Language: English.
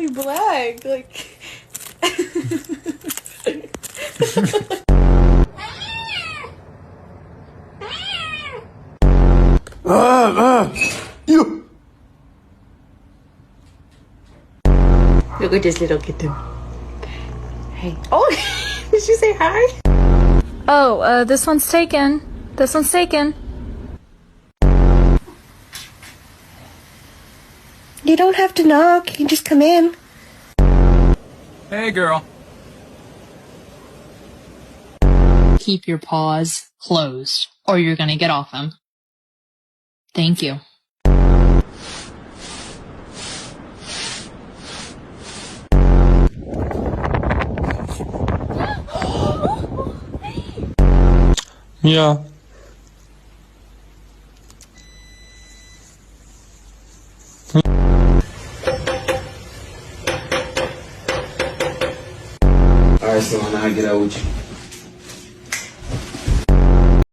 already black. Like. You. Look at this little kitten. Hey. Oh, did you say hi? Oh, this one's taken. This one's taken. You don't have to knock. You can just come in. Hey, girl. Keep your paws closed, or you're gonna get off them. Thank you. Yeah. Alright, so now I get out with you.